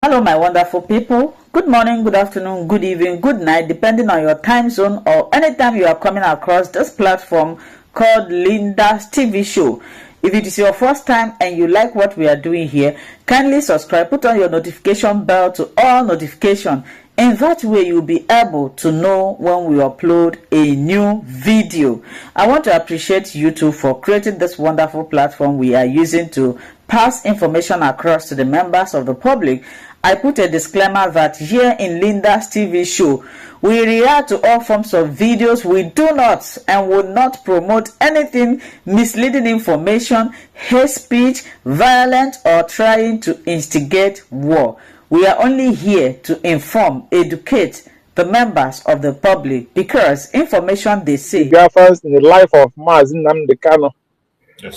Hello, my wonderful people. Good morning, good afternoon, good evening, good night, depending on your time zone or anytime you are coming across this platform called Linda's TV show. If it is your first time and you like what we are doing here, kindly subscribe, put on your notification bell to all notification. In that way, you'll be able to know when we upload a new video. I want to appreciate you too for creating this wonderful platform we are using to pass information across to the members of the public. I put a disclaimer that here in Linda's TV show, we react to all forms of videos. We do not and will not promote anything misleading information, hate speech, violent, or trying to instigate war. We are only here to inform, educate the members of the public because information they say. Biafra's in the life of Mazi Nnamdi Kanu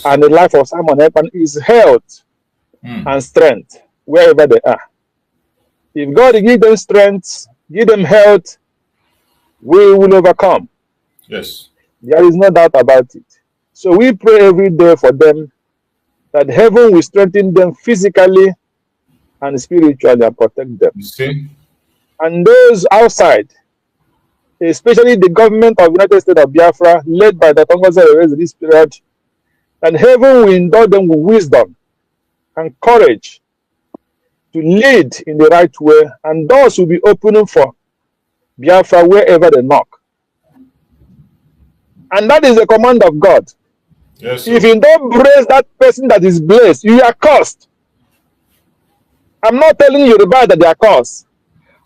and the life of Simon Ekpan is health and strength wherever they are. If God give them strength, give them health, we will overcome. Yes. There is no doubt about it. So we pray every day for them that heaven will strengthen them physically and spiritually and protect them. You see? And those outside, especially the government of the United States of Biafra, led by the Govt W0Nt Sûrvîvé in this period, and heaven will endow them with wisdom and courage to lead in the right way, and doors will be opening for Biafra wherever they knock. And that is the command of God. Yes. If you don't praise that person that is blessed, you are cursed. I'm not telling you that they are cursed,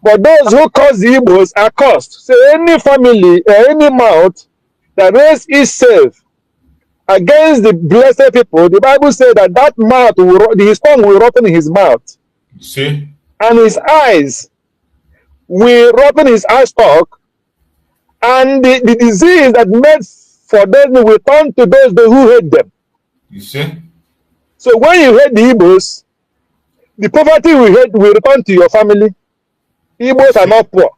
but those who curse the Igbos are cursed. So any family or any mouth that raises itself against the blessed people, the Bible says that that mouth will, his tongue will rotten in his mouth. See? And his eyes will rotten his eye stalk, and the disease that made for them will turn to those who hate them. You see? So when you hate the Igbos, the poverty will return to your family. Igbos are not poor.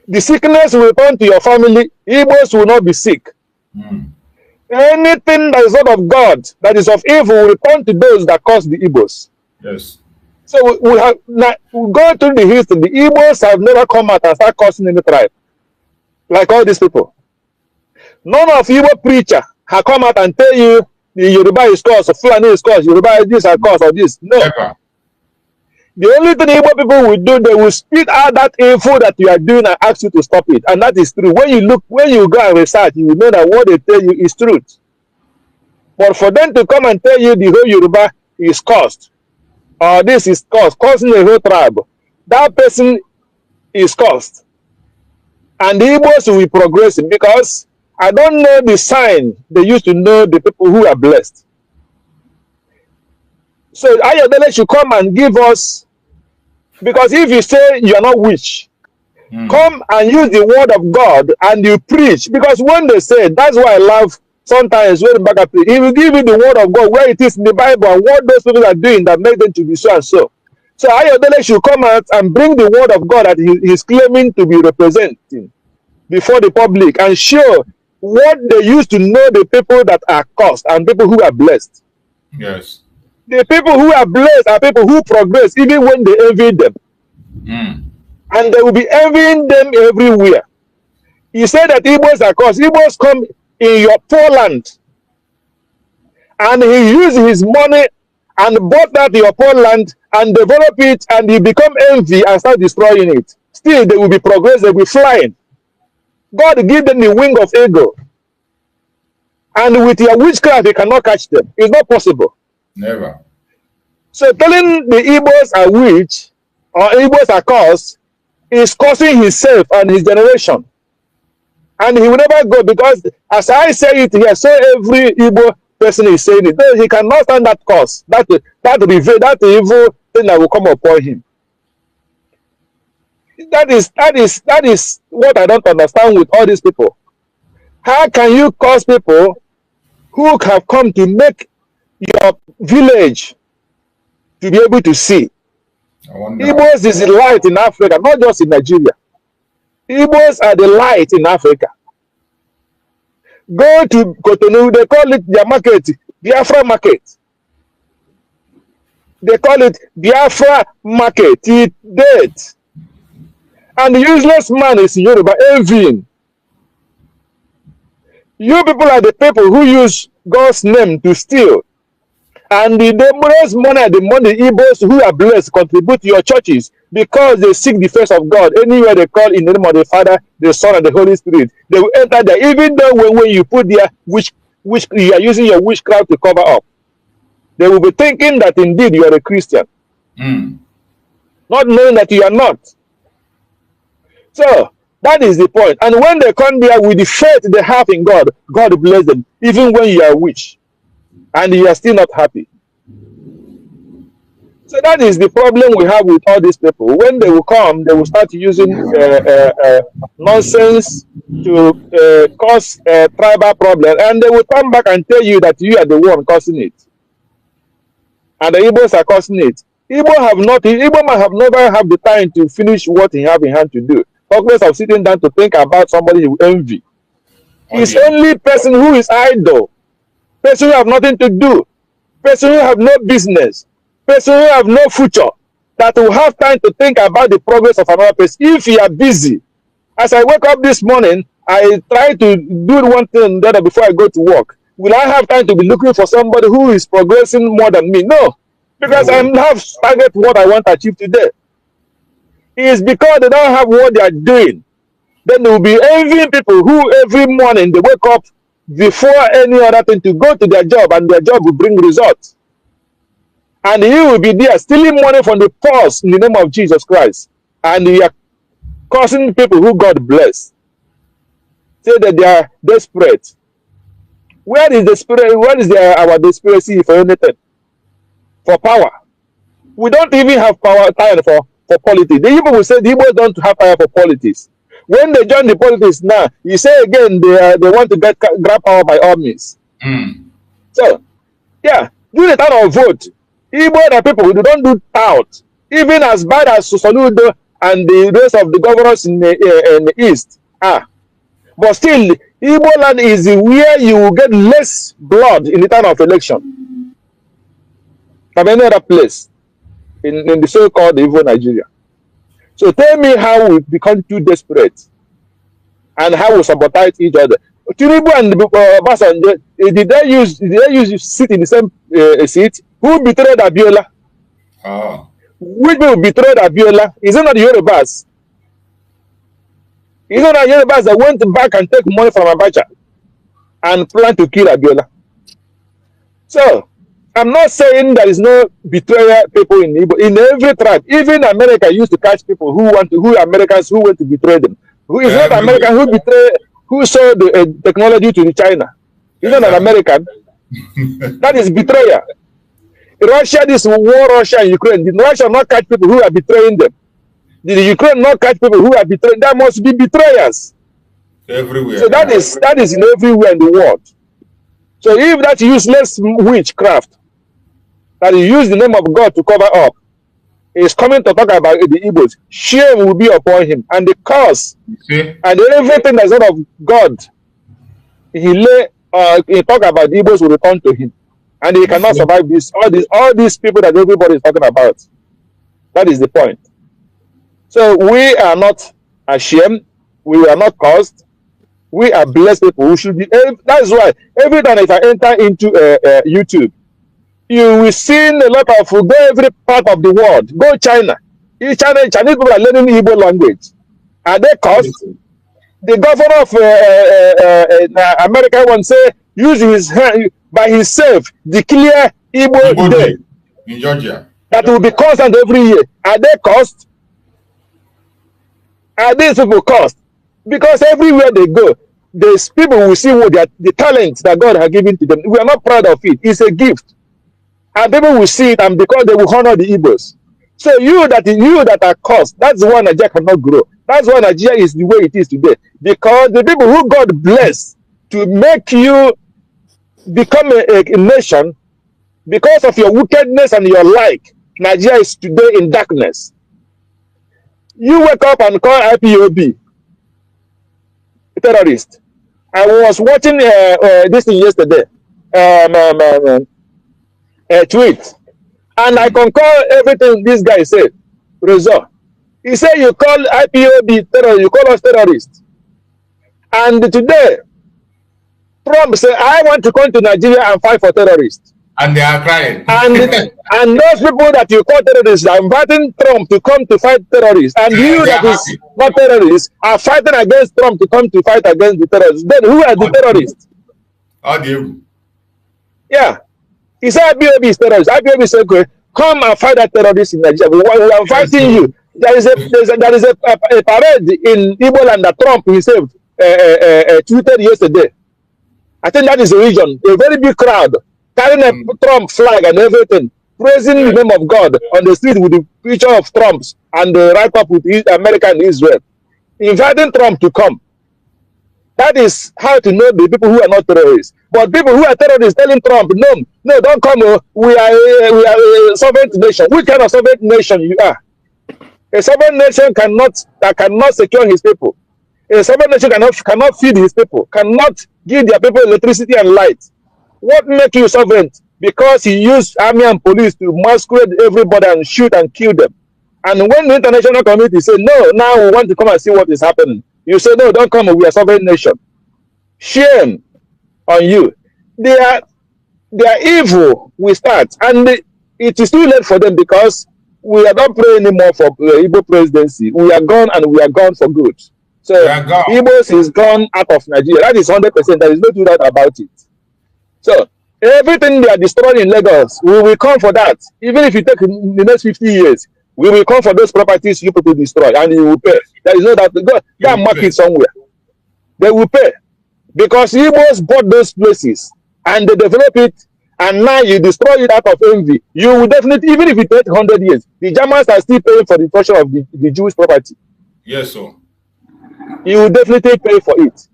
The sickness will return to your family. Igbos will not be sick. Anything that is not of God, that is of evil, will return to those that cause the Igbos. Yes. So we go to the history. The Igbos have never come out and start causing any tribe, like all these people. None of Igbo preacher have come out and tell you the Yoruba is caused, or Fulani is caused, Yoruba is this are caused, or this. No. Ever. The only thing Igbo people will do, they will spit out that info that you are doing and ask you to stop it. And that is true. When you go and research, you will know that what they tell you is truth. But for them to come and tell you the whole Yoruba is caused, or this is causing a whole tribe, that person is caused. And the Igbos will be progressing, because I don't know the sign they used to know the people who are blessed. So Ayodele should come and give us, because if you say you are not witch, come and use the word of God and you preach. Because when they say, that's why I love sometimes when he will give you the word of God where it is in the Bible and what those people are doing that make them to be so and so. So Ayodele should come out and bring the word of God that he is claiming to be representing before the public and show what they used to know the people that are cursed and people who are blessed. Yes. The people who are blessed are people who progress even when they envy them. And they will be envying them everywhere. He said that Igbos are cursed. Igbos come in your poor land, and he used his money and bought that your poor land and develop it, and you become envy and start destroying it. Still, they will be progressing, they will be flying. God give them the wing of eagle. And with your witchcraft, you cannot catch them. It's not possible. Never. So telling the Igbos are witch or Igbos are cursed is causing himself and his generation. And he will never go, because as I say it here, so every Igbo person is saying it. No, he cannot stand that curse, that evil thing that will come upon him. That is what I don't understand with all these people. How can you curse people who have come to make your village to be able to see? Igbos is the light in Africa, not just in Nigeria. Igbos are the light in Africa. Go to Cotonou, they call it their market, Biafra market. They call it Biafra market. It date. And the useless man is Yoruba envying. You people are the people who use God's name to steal. And the most money, the money Igbos who are blessed contribute to your churches because they seek the face of God. Anywhere they call in the name of the Father, the Son, and the Holy Spirit, they will enter there. Even though when you put there, which you are using your witchcraft to cover up, they will be thinking that indeed you are a Christian, not knowing that you are not. So that is the point. And when they come there with the faith they have in God, God bless them, even when you are a witch and you are still not happy. So that is the problem we have with all these people. When they will come, they will start using nonsense to cause a tribal problem, and they will come back and tell you that you are the one causing it, and the Igbos are causing it. Igbo man have never have the time to finish what he have in hand to do. Talkless of sitting down to think about somebody he will envy. He's only person who is idle, person who have nothing to do, person who have no business, person who have no future, that will have time to think about the progress of another person. If you are busy, as I wake up this morning, I try to do one thing the other before I go to work. Will I have time to be looking for somebody who is progressing more than me? No, because I have target what I want to achieve today. It is because they don't have what they are doing. Then they will be envying people who every morning they wake up before any other thing to go to their job, and their job will bring results. And you will be there stealing money from the poor in the name of Jesus Christ. And you are causing people who God bless. Say that they are desperate. Where is the spirit? Where is our desperation for anything? For power. We don't even have power time for politics. The people will say the Igbos don't have power for politics. When they join the politics now, you say again they want to grab power by all means. So, yeah, do the time of vote. Igbo are people who don't do tout, even as bad as Sosoludo and the rest of the governors in the east are. But still, Igbo land is where you will get less blood in the time of election than any other place in the so-called evil Nigeria. So tell me how we become too desperate and how we sabotage each other. Tinubu and Obasanjo, did they use you sit in the same seat? Who betrayed Abiola? Which people betrayed Abiola? Is it not the Yorubas? Is it not the Yorubas that went back and take money from Abacha and plan to kill Abiola? So I'm not saying there is no betrayal people in Igbo. In every tribe, even America used to catch people who Americans who went to betray them. Who is not American who sold the technology to China? Is not an American. That is betrayal. Russia, this war, Russia and Ukraine. Did Russia not catch people who are betraying them? Did Ukraine not catch people who are betraying? There must be betrayers everywhere. So that is in everywhere in the world. So if that useless witchcraft that you use the name of God to cover up is coming to talk about the Igbos, shame will be upon him, and the curse and everything that's not of God, he talk about the Igbos will return to him, and he cannot survive this. All these people that everybody is talking about. That is the point. So we are not ashamed. We are not cursed. We are blessed people who should be. That's why every time if I enter into YouTube, you will see a lot of go every part of the world. Go China. Chinese people are learning Igbo language. Are they cursed? The governor of America once say use his hand by himself declare Igbo Day in Georgia. That will be constant every year. Are they cursed? Are these people cursed? Because everywhere they go, these people will see what the talents that God has given to them. We are not proud of it. It's a gift. And people will see it, and because they will honor the Igbos. So you that are cursed, that's why Nigeria cannot grow. That's why Nigeria is the way it is today. Because the people who God bless to make you become a nation, because of your wickedness and your like, Nigeria is today in darkness. You wake up and call IPOB a terrorist. I was watching this thing yesterday, a tweet, And I concur everything this guy said. Result. He said you call IPOB terrorists, you call us terrorists. And today, Trump said, I want to come to Nigeria and fight for terrorists. And they are crying. And those people that you call terrorists are inviting Trump to come to fight terrorists. And you that is not terrorists are fighting against Trump to come to fight against the terrorists. Then who are the terrorists? How do you? Yeah. He said IPOB is terrorists. IPOB said, okay, come and fight that terrorist in Nigeria. We are fighting you. There is a parade in Igbo land that Trump himself tweeted yesterday. I think that is the region. A very big crowd carrying a Trump flag and everything, praising the name of God on the street with the picture of Trump's and the write up with America and Israel, inviting Trump to come. That is how to know the people who are not terrorists. But people who are terrorists telling Trump, no, don't come. We are a sovereign nation. Which kind of sovereign nation you are? A sovereign nation cannot secure his people. A sovereign nation cannot feed his people, cannot give their people electricity and light. What makes you sovereign? Because he used army and police to masquerade everybody and shoot and kill them. And when the international community say, no, now we want to come and see what is happening, you say, no, don't come, we are a sovereign nation. Shame on you. They are evil, we start. And it is too late for them because we are not praying anymore for Igbo presidency. We are gone and we are gone for good. So Igbos is gone out of Nigeria. That is 100%. There is no doubt about it. So everything they are destroying in Lagos, we will come for that. Even if you take in the next 50 years, we will come for those properties you people destroy and you will pay. There is no doubt. Go and mark it somewhere. They will pay. Because Igbos bought those places and they develop it, and now you destroy it out of envy. You will definitely, even if it takes 100 years, the Germans are still paying for the destruction of the Jewish property. Yes, sir. You will definitely pay for it.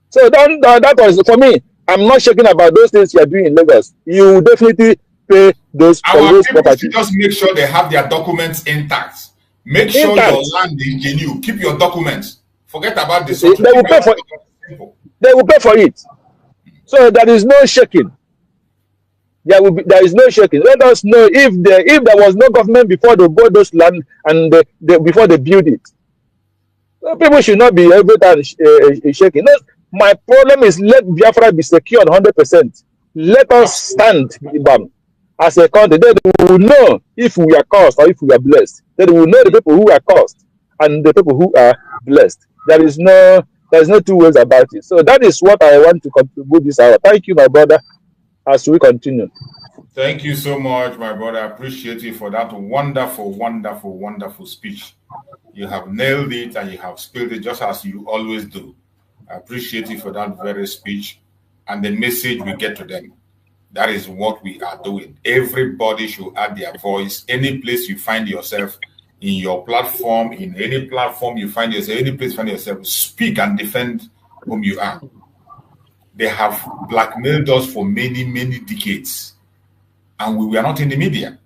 So that was, for me, I'm not shaking about those things you are doing in Lagos. You will definitely pay those for those properties. Just make sure they have their documents intact. Make sure your land is genuine. Keep your documents. Forget about this. They will pay for it. They will pay for it. So there is no shaking. There is no shaking. Let us know if there was no government before they bought those land and before they build it. So people should not be every time shaking. No, my problem is let Biafra be secured 100%. Let us stand as a country. Then we will know if we are cursed or if we are blessed. Then we will know the people who are cursed and the people who are blessed. There is no two ways about it. So that is what I want to contribute this hour. Thank you, my brother, as we continue. Thank you so much, my brother. I appreciate you for that wonderful, wonderful, wonderful speech. You have nailed it and you have spilled it just as you always do. I appreciate you for that very speech and the message we get to them. That is what we are doing. Everybody should add their voice. Any place you find yourself, in your platform, in any platform you find yourself, any place you find yourself, speak and defend whom you are. They have blackmailed us for many, many decades. And we were not in the media.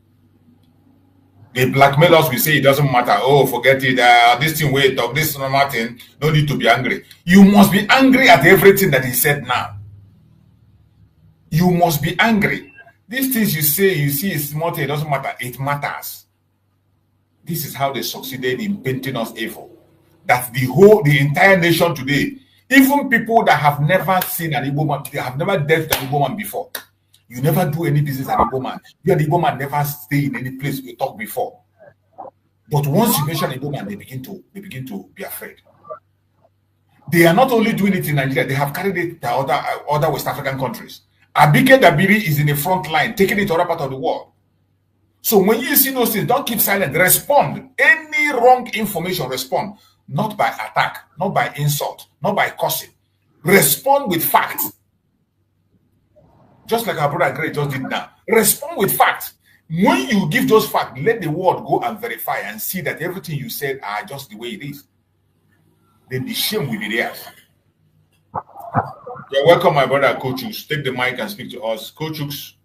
They blackmail us. We say it doesn't matter. Oh, forget it. This thing, wait, talk this normal thing. No need to be angry. You must be angry at everything that he said now. You must be angry. These things you say, you see, it's small thing. It doesn't matter. It matters. This is how they succeeded in painting us evil. That the entire nation today, even people that have never seen an Igbo man, they have never dealt with an Igbo man before. You never do any business as an Igbo man. You and Igbo man never stay in any place we talked before. But once you mention Igbo man, they begin to be afraid. They are not only doing it in Nigeria, they have carried it to other West African countries. Abike Dabiri is in the front line, taking it to other part of the world. So when you see those things, don't keep silent. Respond. Any wrong information, respond. Not by attack, not by insult, not by cursing. Respond with facts. Just like our brother Gray just did now. Respond with facts. When you give those facts, let the world go and verify and see that everything you said are just the way it is. Then the shame will be theirs. You're welcome, my brother Coachus. Take the mic and speak to us. Coachus,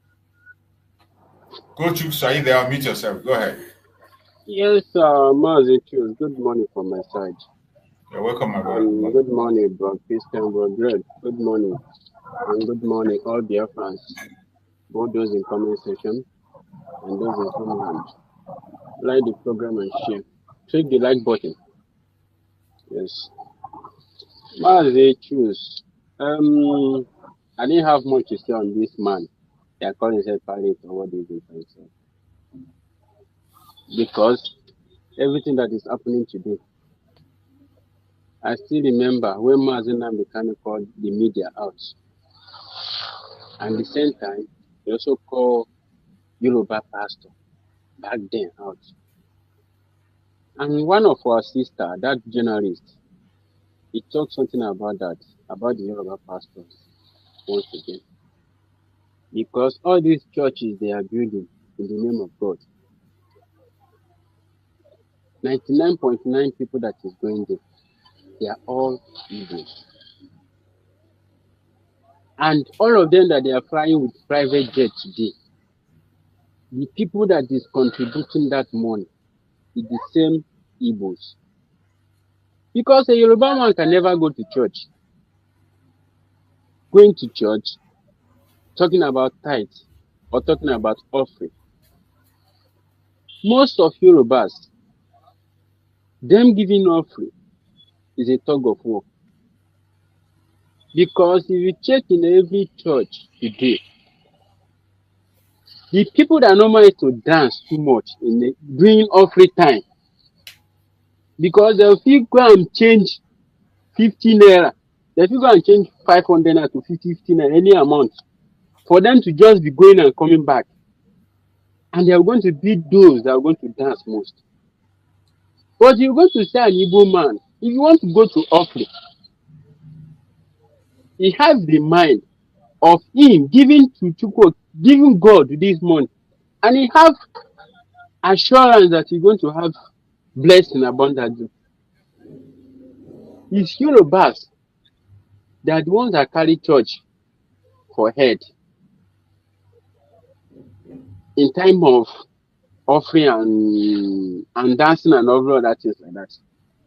are you there? Mute yourself. Go ahead. Yes, Mazichus. Good morning from my side. You're welcome, my brother. Good morning, bro. Christian, bro. Great. Good morning. And good morning, all Biafrans. Both those in comment section. and those in comment, like the program and share. Click the like button. Yes. As they choose. I didn't have much to say on this man. They are calling himself pirate or what they do for himself. Because everything that is happening today, I still remember when Mazina Mekano called the media out. And at the same time, he also called Yoruba pastor back then out. And one of our sister, that journalist, he talked something about that, about the Yoruba pastors once again. Because all these churches they are building in the name of God, 99.9 people that is going there, they are all evil. And all of them that they are flying with private jet today, the people that is contributing that money is the same Igbos. Because a Yoruba man can never go to church. Going to church, talking about tithe or talking about offering. Most of Yorubas, them giving offering is a tug of war. Because if you check in every church today, the people that normally to dance too much in the, during offering time, because they'll feel go and change 50 naira, they'll go and change 500 naira to 50 naira, any amount, for them to just be going and coming back. And they are going to be those that are going to dance most. But you're going to say an Igbo man, if you want to go to offering, he has the mind of him giving to Chukwu, giving God this money, and he have assurance that he's going to have blessing abundantly. It's Yorubas that are the ones that carry church for head in time of offering and dancing and all other things like that.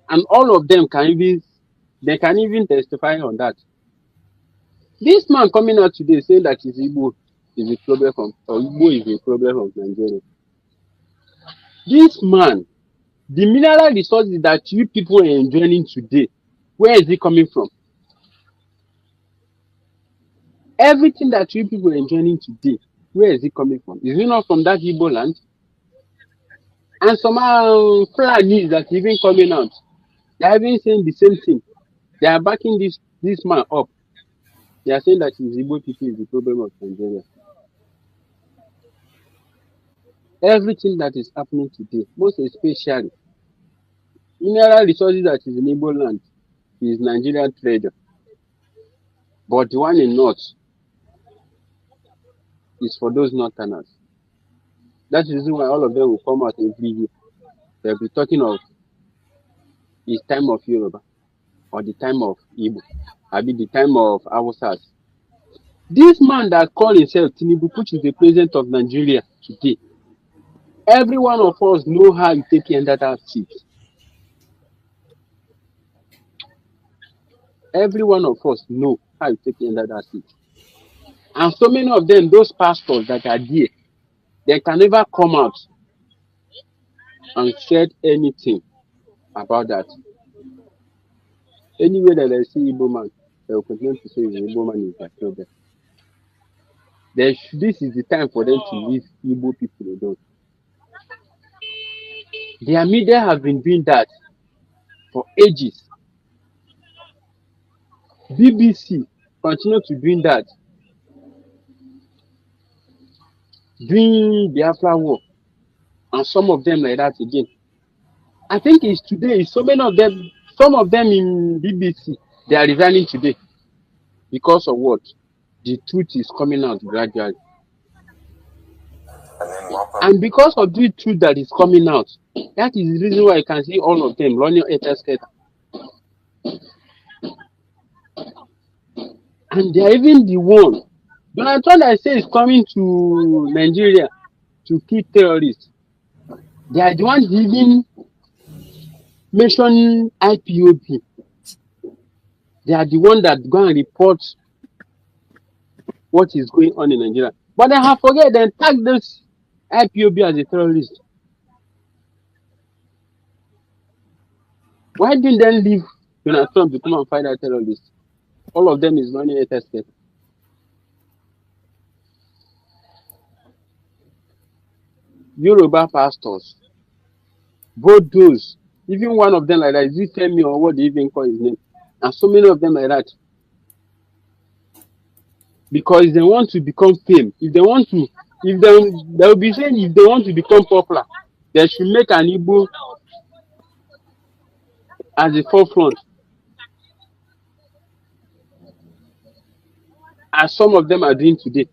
And all of them can even testify on that. This man coming out today saying that Igbo is a problem from, or Igbo is a problem of Nigeria. This man, the mineral resources that you people are enjoying today, where is it coming from? Everything that you people are enjoying today, where is it coming from? Is it not from that Igbo land? And some Fulanis that even coming out, they are even saying the same thing. They are backing this man up. They are saying that Igbo people is the problem of Nigeria. Everything that is happening today, most especially mineral resources that is in Igbo land, is Nigerian treasure. But the one in North is for those Northerners. That's the reason why all of them will come out every year. They'll be talking of it's time of Yoruba, or the time of Igbo, or the time of Hausas. This man that called himself Tinubu, which is the president of Nigeria today, every one of us know how you take under that seat. Every one of us know how you take under that seat. And so many of them, those pastors that are there, they can never come out and said anything about that. Anyway that I see Igbo man, they will continue to say the Igbo man is their problem. This is the time for them to leave Igbo people alone. Their media have been doing that for ages. BBC continue to doing that during Biafra war, and some of them like that again. I think it's today. So many of them, some of them in BBC, they are resigning today because of what? The truth is coming out gradually. And because of the truth that is coming out, that is the reason why I can see all of them running @. And they are even the one. Donald Trump, I say, is coming to Nigeria to kill terrorists. They are the ones even mentioning IPOB. They are the one that go and report what is going on in Nigeria. But they have forget, they tag this IPOB as a terrorist. Why didn't they leave Donald Trump to come and fight that terrorist? All of them is running a test case. Yoruba pastors, both those, even one of them like that, is it Femi or what they even call his name? And so many of them like that. Because they want to become fame. If they want to, they'll be saying if they want to become popular, they should make an Igbo as the forefront. As some of them are doing today.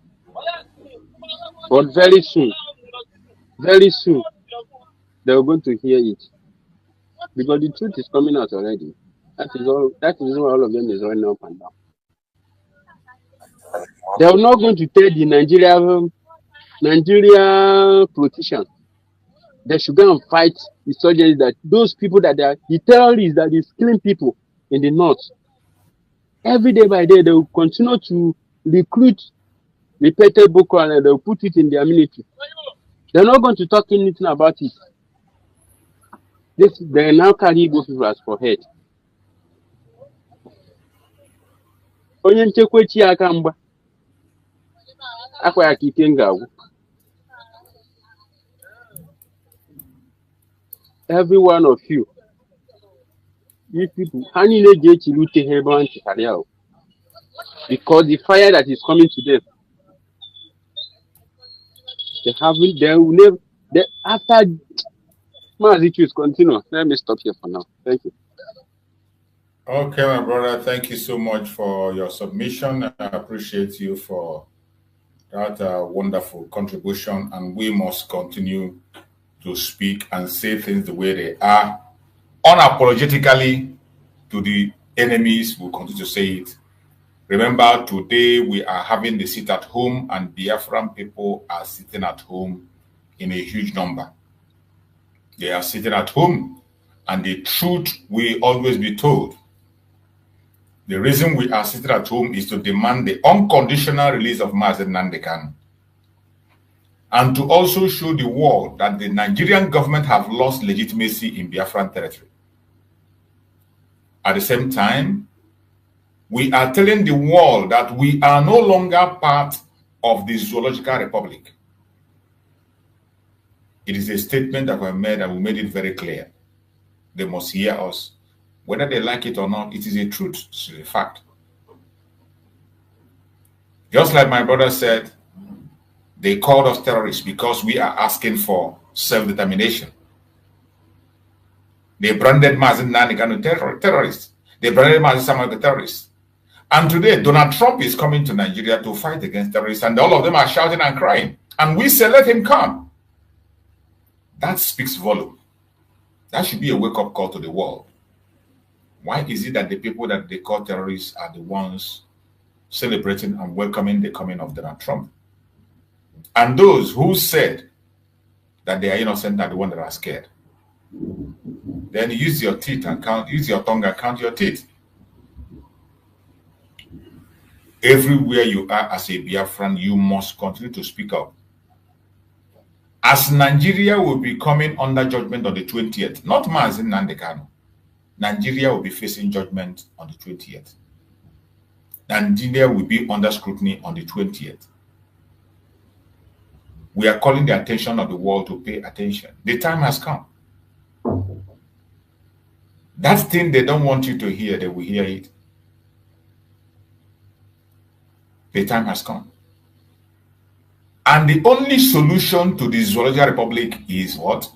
But very soon, they're going to hear it. Because the truth is coming out already. That is why all of them is running up and down. They are not going to tell the Nigeria politicians they should go and fight insurgents, that those people that are the terrorists that is killing people in the north. Every day by day, they will continue to recruit repeated Boko Haram and they will put it in their military. They're not going to talk anything about it. They now carry Igbo people as for head. Onye nchekwa chi aka mgba akwa ya ka ike ngagwu. Every one of you people, because the fire that is coming to them, they will never, after Mazichus continue. Let me stop here for now. Thank you. Okay, my brother, thank you so much for your submission. I appreciate you for that wonderful contribution, and we must continue to speak and say things the way they are, unapologetically to the enemies. We'll continue to say it. Remember, today we are having the sit at home, and Biafran people are sitting at home in a huge number. They are sitting at home, and the truth will always be told. The reason we are sitting at home is to demand the unconditional release of Mazen Nnamdi Kanu, and to also show the world that the Nigerian government have lost legitimacy in Biafran territory. At the same time, we are telling the world that we are no longer part of the Zoological Republic. It is a statement that we made, and we made it very clear. They must hear us. Whether they like it or not, it is a truth, it is a fact. Just like my brother said, they called us terrorists because we are asking for self-determination. They branded Mazen Nnamdi Kanu terrorists. They branded Mazen Samuel terrorists. And today, Donald Trump is coming to Nigeria to fight against terrorists, and all of them are shouting and crying. And we say, let him come. That speaks volume. That should be a wake-up call to the world. Why is it that the people that they call terrorists are the ones celebrating and welcoming the coming of Donald Trump? And those who said that they are innocent are the ones that are scared. Then use your teeth and count, use your tongue and count your teeth. Everywhere you are as a Biafran, you must continue to speak up. As Nigeria will be coming under judgment on the 20th, not Mazen Nnamdi Kanu, Nigeria will be facing judgment on the 20th. Nigeria will be under scrutiny on the 20th. We are calling the attention of the world to pay attention. The time has come. That thing they don't want you to hear, they will hear it. The time has come. And the only solution to the Zoological Republic is what?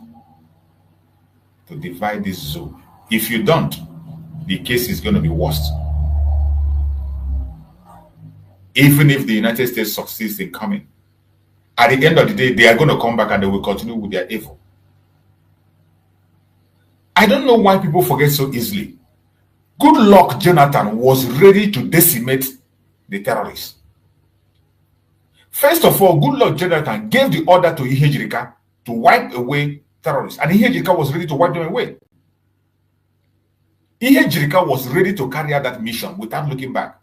To divide this zoo. If you don't, the case is going to be worse. Even if the United States succeeds in coming, at the end of the day, they are going to come back and they will continue with their evil. I don't know why people forget so easily. Goodluck Jonathan was ready to decimate the terrorists. First of all, Goodluck Jonathan gave the order to Ihejirika to wipe away terrorists, and Ihejirika was ready to wipe them away. Ihejirika was ready to carry out that mission without looking back.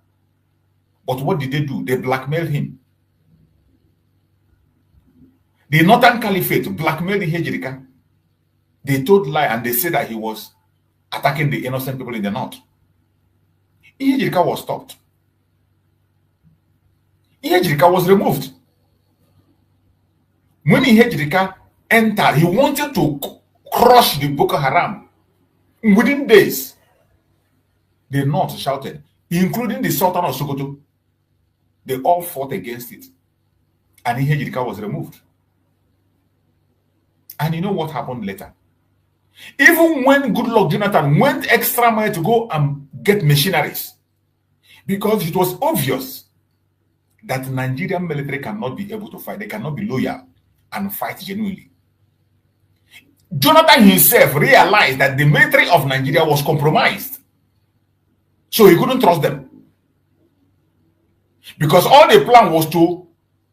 But what did they do? They blackmailed him. The Northern Caliphate blackmailed Ihejirika. They told lie and they said that he was attacking the innocent people in the north. Ihejirika was stopped. Ihejirika was removed. When Ihejirika entered, he wanted to crush the Boko Haram. Within days, the north shouted, including the Sultan of Sokoto. They all fought against it. And Ihejirika was removed. And you know what happened later? Even when Goodluck Jonathan went extra mile to go and get machineries, because it was obvious that the Nigerian military cannot be able to fight. They cannot be loyal and fight genuinely. Jonathan himself realized that the military of Nigeria was compromised. So he couldn't trust them. Because all the plan was to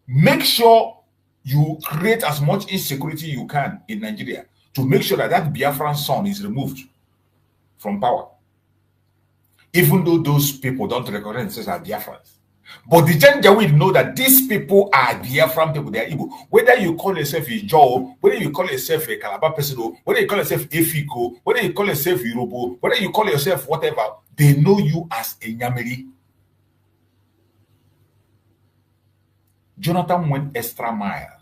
make sure you create as much insecurity you can in Nigeria to make sure that that Biafran son is removed from power. Even though those people don't recognize themselves as Biafrans. But the Janjaweed know that these people are Biafran people, they are Igbo. Whether you call yourself a Joe, whether you call yourself a Calabar person, whether you call yourself Efiko, whether you call yourself Yorubo, whether you call yourself whatever, they know you as a Nyamiri. Jonathan went extra mile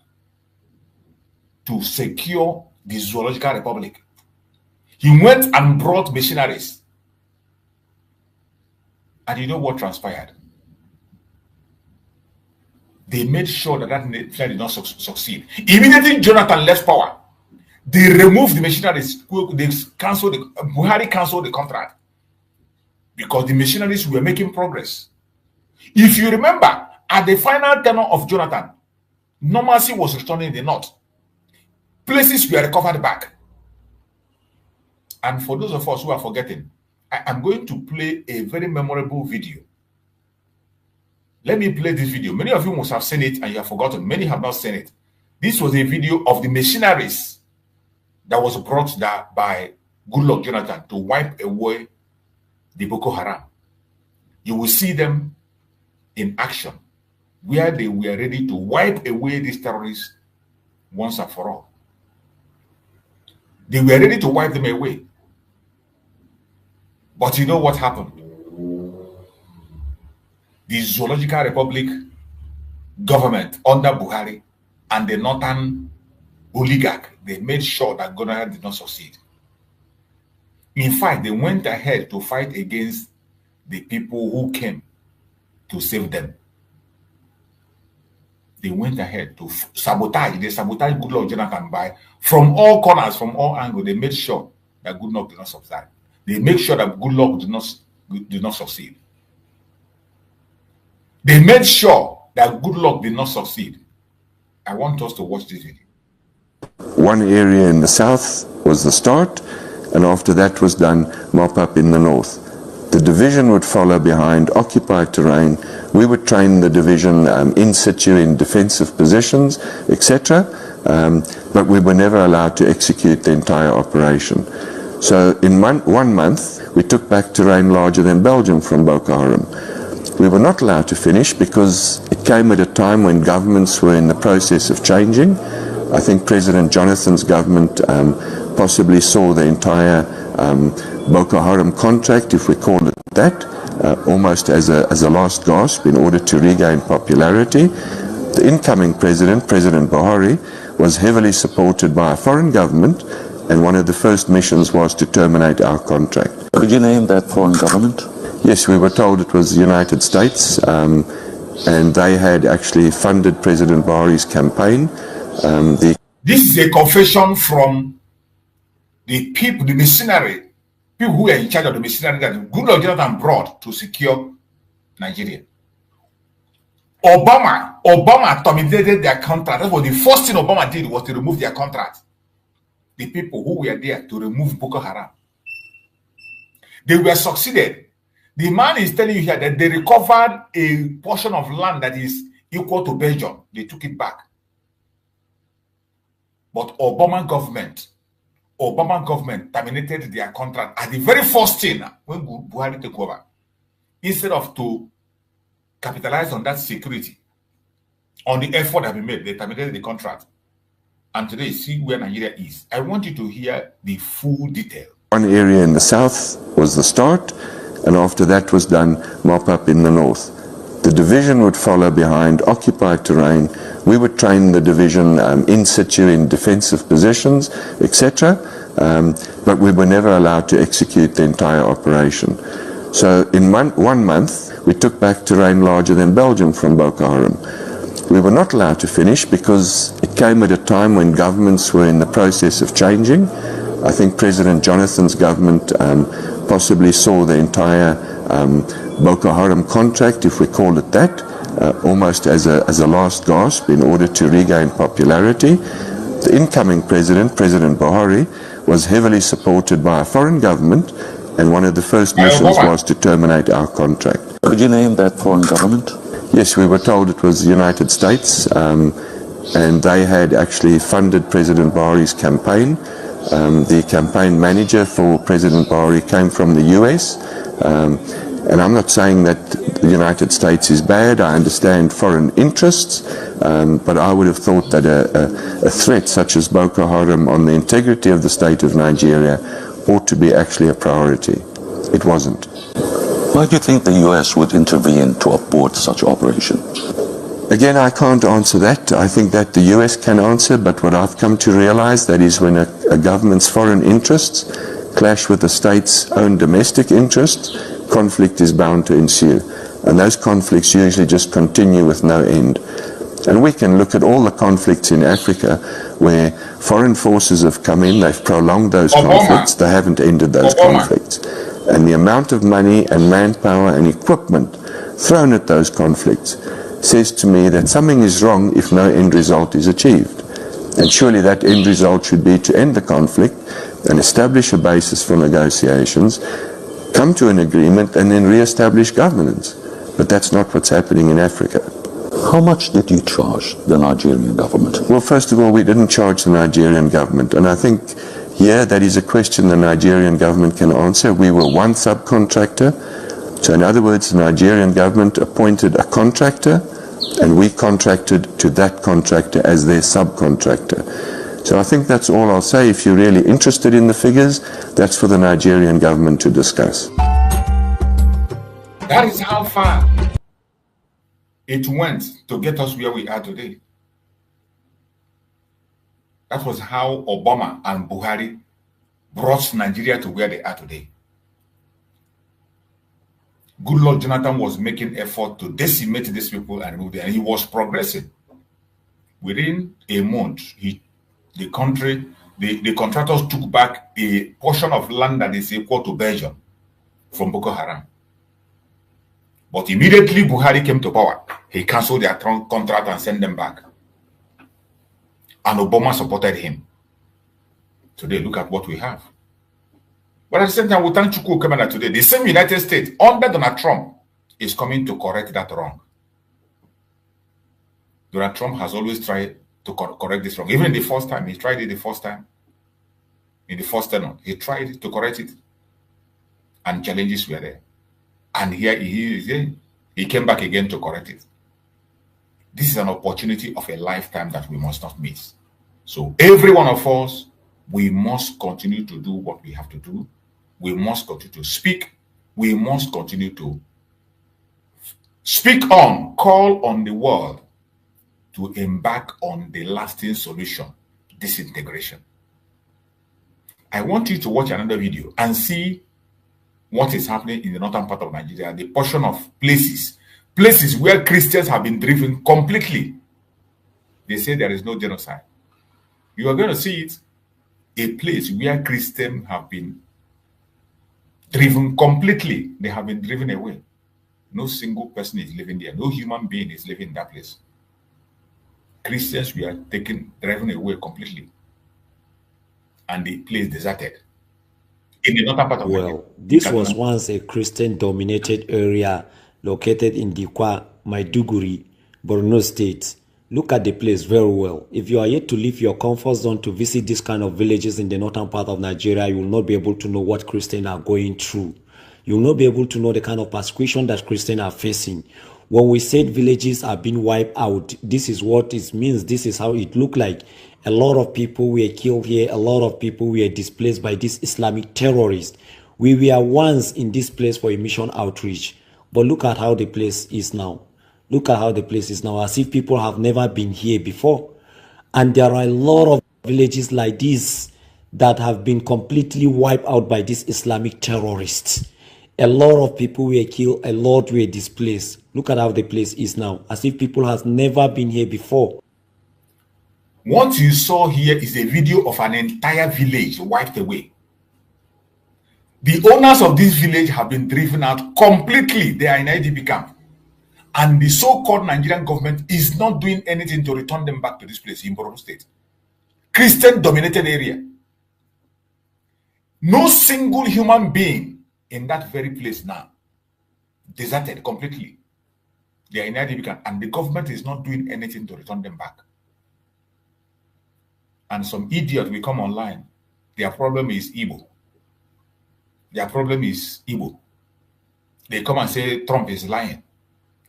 to secure the Zoological Republic. He went and brought missionaries. And you know what transpired? They made sure that that plan did not succeed. Immediately Jonathan left power, they removed the missionaries. They canceled Buhari canceled the contract because the missionaries were making progress. If you remember, at the final tenure of Jonathan, normalcy was returning in the north. Places were recovered back. And for those of us who are forgetting, I am going to play a very memorable video. Let me play this video. Many of you must have seen it and you have forgotten. Many have not seen it. This was a video of the missionaries that was brought there by Goodluck Jonathan to wipe away the Boko Haram. You will see them in action, where they were ready to wipe away these terrorists once and for all. They were ready to wipe them away. But you know what happened? The Zoological Republic government under Buhari and the northern oligarch, they made sure that Ghana did not succeed. In fact, they went ahead to fight against the people who came to save them. They went ahead to sabotage. They sabotaged Goodluck Jonathan by, from all corners, from all angles, they made sure that Goodluck did not succeed. They made sure that Goodluck did not succeed. They made sure that Goodluck did not succeed. I want us to watch this video. One area in the south was the start, and after that was done, mop up in the north. The division would follow behind, occupy terrain. We would train the division in situ in defensive positions, etc. But we were never allowed to execute the entire operation. So in 1 month, we took back terrain larger than Belgium from Boko Haram. We were not allowed to finish because it came at a time when governments were in the process of changing. I think President Jonathan's government possibly saw the entire Boko Haram contract, if we call it that, almost as a last gasp in order to regain popularity. The incoming president, President Buhari, was heavily supported by a foreign government, and one of the first missions was to terminate our contract. Could you name that foreign government? Yes, we were told it was the United States, and they had actually funded President Buhari's campaign. This is a confession from the people, the missionary, people who are in charge of the missionary that Goodluck Jonathan brought to secure Nigeria. Obama terminated their contract. That's what the first thing Obama did, was to remove their contract. The people who were there to remove Boko Haram. They were succeeded. The man is telling you here that they recovered a portion of land that is equal to Belgium. They took it back. But Obama government terminated their contract at the very first thing when Buhari took over. Instead of to capitalize on that security, on the effort that we made, they terminated the contract. And today, see where Nigeria is. I want you to hear the full detail. One area in the south was the start, and after that was done, mop up in the north. The division would follow behind, occupy terrain. We would train the division in situ in defensive positions, etc. But we were never allowed to execute the entire operation. So in 1 month, we took back terrain larger than Belgium from Boko Haram. We were not allowed to finish because it came at a time when governments were in the process of changing. I think President Jonathan's government possibly saw the entire Boko Haram contract, if we call it that, almost as a last gasp in order to regain popularity. The incoming president, President Buhari, was heavily supported by a foreign government, and one of the first missions was to terminate our contract. Could you name that foreign government? Yes, we were told it was the United States, and they had actually funded President Buhari's campaign. The campaign manager for President Buhari came from the US, and I'm not saying that the United States is bad. I understand foreign interests, but I would have thought that a threat such as Boko Haram on the integrity of the state of Nigeria ought to be actually a priority. It wasn't. Why do you think the US would intervene to abort such operation? Again, I can't answer that. I think that the US can answer, but what I've come to realize, that is when a government's foreign interests clash with the state's own domestic interests, conflict is bound to ensue. And those conflicts usually just continue with no end. And we can look at all the conflicts in Africa where foreign forces have come in, they've prolonged those conflicts, they haven't ended those conflicts. And the amount of money and manpower and equipment thrown at those conflicts says to me that something is wrong if no end result is achieved. And surely that end result should be to end the conflict and establish a basis for negotiations, come to an agreement, and then re-establish governance. But that's not what's happening in Africa. How much did you charge the Nigerian government? Well, first of all, we didn't charge the Nigerian government. And I think here that is a question the Nigerian government can answer. We were one subcontractor. So in other words, the Nigerian government appointed a contractor, and we contracted to that contractor as their subcontractor. So I think that's all I'll say. If you're really interested in the figures, that's for the Nigerian government to discuss. That is how far it went to get us where we are today. That was how Obama and Buhari brought Nigeria to where they are today. Good Lord Jonathan was making effort to decimate these people and remove them, and he was progressing. Within a month, the contractors took back a portion of land that is equal to Belgium from Boko Haram. But immediately Buhari came to power, he cancelled their contract and sent them back. And Obama supported him. Today, look at what we have. But at the same time, we thank Chukwu Kemena today. The same United States, under Donald Trump, is coming to correct that wrong. Donald Trump has always tried to correct this wrong. Even the first time, he tried it the first time. In the first tenure, he tried to correct it. And challenges were there. And here he is there. He came back again to correct it. This is an opportunity of a lifetime that we must not miss. So every one of us, we must continue to do what we have to do. We must continue to speak. We must continue to speak on, call on the world to embark on the lasting solution, disintegration. I want you to watch another video and see what is happening in the northern part of Nigeria, the portion of places where Christians have been driven completely. They say there is no genocide. You are going to see it, a place where Christians have been driven completely. They have been driven away. No single person is living there. No human being is living in that place. Christians were driven away completely. And the place deserted. In the northern part of Nigeria. This was once a Christian-dominated area located in Dikwa, Maiduguri, Borno State. Look at the place very well. If you are yet to leave your comfort zone to visit this kind of villages in the northern part of Nigeria, you will not be able to know what Christians are going through. You will not be able to know the kind of persecution that Christians are facing. When we said villages are being wiped out, this is what it means. This is how it looked like. A lot of people were killed here. A lot of people were displaced by these Islamic terrorists. We were once in this place for a mission outreach. But look at how the place is now. Look at how the place is now, as if people have never been here before. And there are a lot of villages like this that have been completely wiped out by these Islamic terrorists. A lot of people were killed, a lot were displaced. Look at how the place is now, as if people have never been here before. What you saw here is a video of an entire village wiped away. The owners of this village have been driven out completely. They are in IDP camp. And the so-called Nigerian government is not doing anything to return them back to this place in Borno State. Christian-dominated area. No single human being in that very place now. Deserted completely. They are in IDP camp. And the government is not doing anything to return them back. And some idiot will come online. Their problem is Igbo. Their problem is Igbo. They come and say Trump is lying.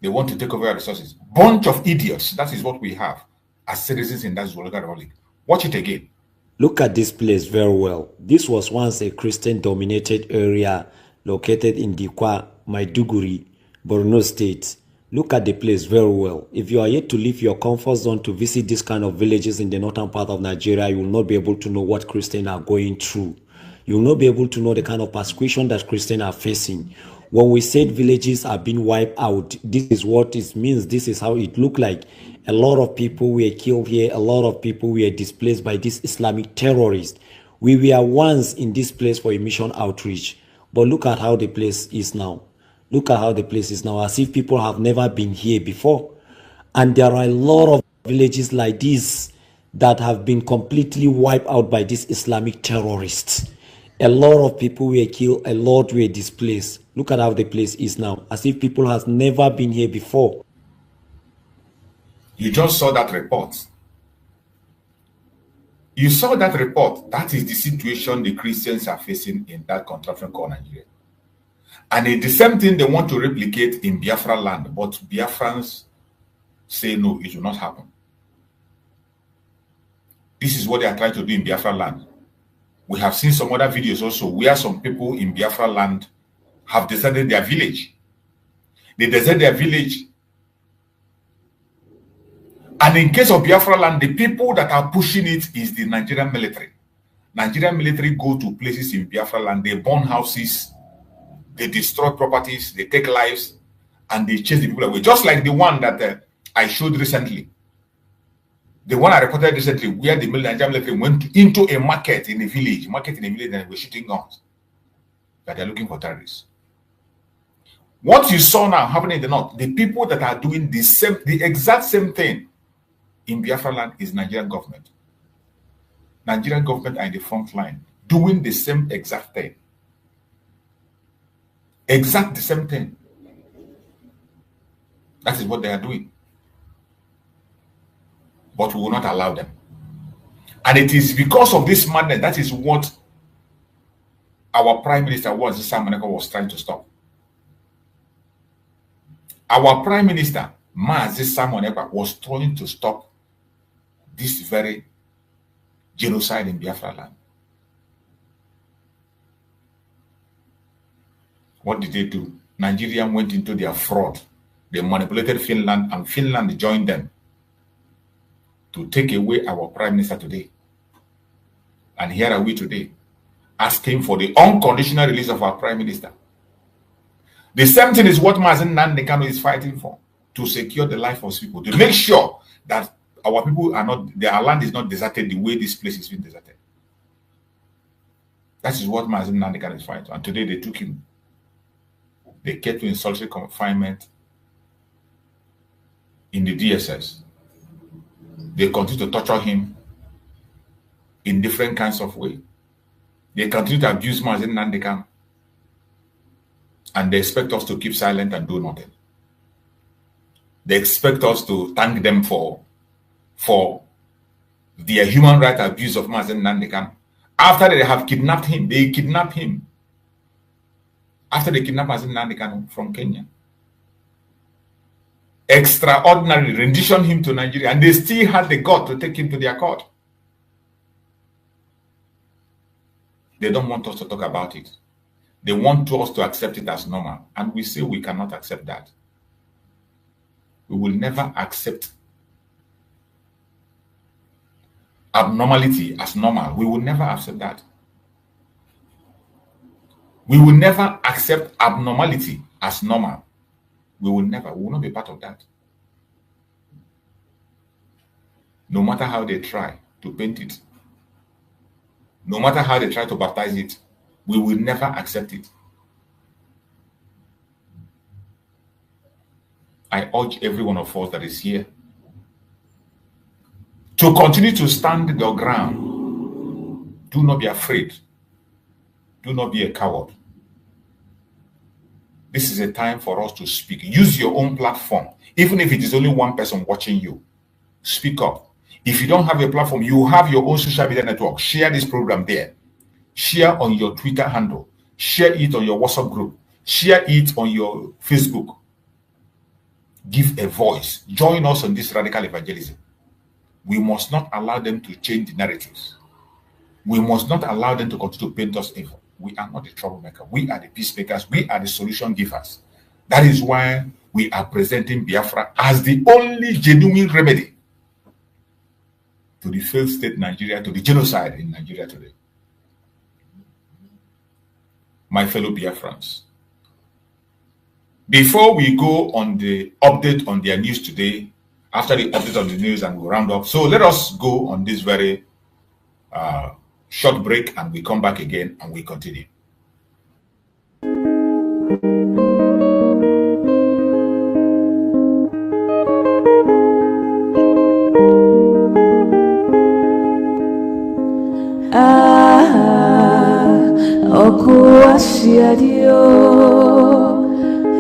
They want to take over our resources. Bunch of idiots. That is what we have as citizens in that Zoological Republic. Watch it again. Look at this place very well. This was once a Christian-dominated area located in Dikwa, Maiduguri, Borno State. Look at the place very well. If you are yet to leave your comfort zone to visit this kind of villages in the northern part of Nigeria, you will not be able to know what Christians are going through. You will not be able to know the kind of persecution that Christians are facing. When we said villages are being wiped out, this is what it means. This is how it looked like. A lot of people were killed here. A lot of people were displaced by these Islamic terrorists. We were once in this place for a mission outreach. But look at how the place is now. Look at how the place is now, as if people have never been here before. And there are a lot of villages like this that have been completely wiped out by these Islamic terrorists. A lot of people were killed, a lot were displaced. Look at how the place is now, as if people have never been here before. You just saw that report. You saw that report. That is the situation the Christians are facing in that contraption called Nigeria. And it's the same thing they want to replicate in Biafra land, but Biafrans say no, it will not happen. This is what they are trying to do in Biafra land. We have seen some other videos also where some people in Biafra land have deserted their village. They desert their village. And in case of Biafra land, the people that are pushing it is the Nigerian military. Nigerian military go to places in Biafra land, they burn houses, they destroy properties, they take lives, and they chase the people away. Just like the one that I showed recently. The one I reported recently, where the Nigerian military went into a market in a village, and they were shooting guns. That they're looking for terrorists. What you saw now happening in the north, the people that are doing the exact same thing in Biafra land is Nigerian government. Nigerian government are in the front line, doing the same exact thing. Exact the same thing. That is what they are doing. But we will not allow them. And it is because of this madness, that is what our Prime Minister was trying to stop. Our Prime Minister, was trying to stop this very genocide in Biafra land. What did they do? Nigeria went into their fraud. They manipulated Finland, and Finland joined them to take away our Prime Minister today. And here are we today, asking for the unconditional release of our Prime Minister. The same thing is what Mazen Nnamdi Kanu is fighting for, to secure the life of people, to make sure that our people are not, their land is not deserted the way this place is being deserted. That is what Mazen Nnamdi Kanu is fighting. And today they took him. They kept him in solitary confinement in the DSS. They continue to torture him in different kinds of ways. They continue to abuse Mazen Nnamdi Kanu. And they expect us to keep silent and do nothing. They expect us to thank them for their human rights abuse of Mazen Nnamdi Kanu. After they have kidnapped him, they kidnapped him. After they kidnapped Mazen Nnamdi Kanu from Kenya. extraordinary, renditioned him to Nigeria, and they still had the gut to take him to their court. They don't want us to talk about it. They want us to accept it as normal. And we say we cannot accept that. We will never accept abnormality as normal. We will never accept that. We will never accept abnormality as normal. We will never. We will not be part of that. No matter how they try to paint it, no matter how they try to baptize it, we will never accept it. I urge every one of us that is here to continue to stand your ground. Do not be afraid. Do not be a coward. This is a time for us to speak. Use your own platform. Even if it is only one person watching you, speak up. If you don't have a platform, you have your own social media network. Share this program there. Share on your Twitter handle. Share it on your WhatsApp group. Share it on your Facebook. Give a voice. Join us on this radical evangelism. We must not allow them to change the narratives. We must not allow them to continue to paint us evil. We are not the troublemaker. We are the peacemakers. We are the solution givers. That is why we are presenting Biafra as the only genuine remedy to the failed state Nigeria, to the genocide in Nigeria today. My fellow Biafrans, before we go on the update on their news today, after the update on the news and we'll round up, so let us go on this very short break and we come back again and we continue. Okuwasiadio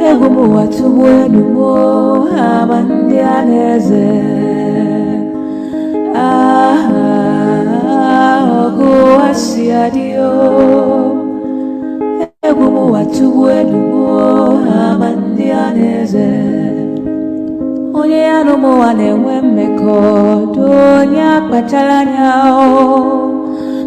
egumu watu wenu mo amandianeze okuwasiadio egumu watu wenu mo amandianeze onye anumu anewe mmekọ donya kpachalanyao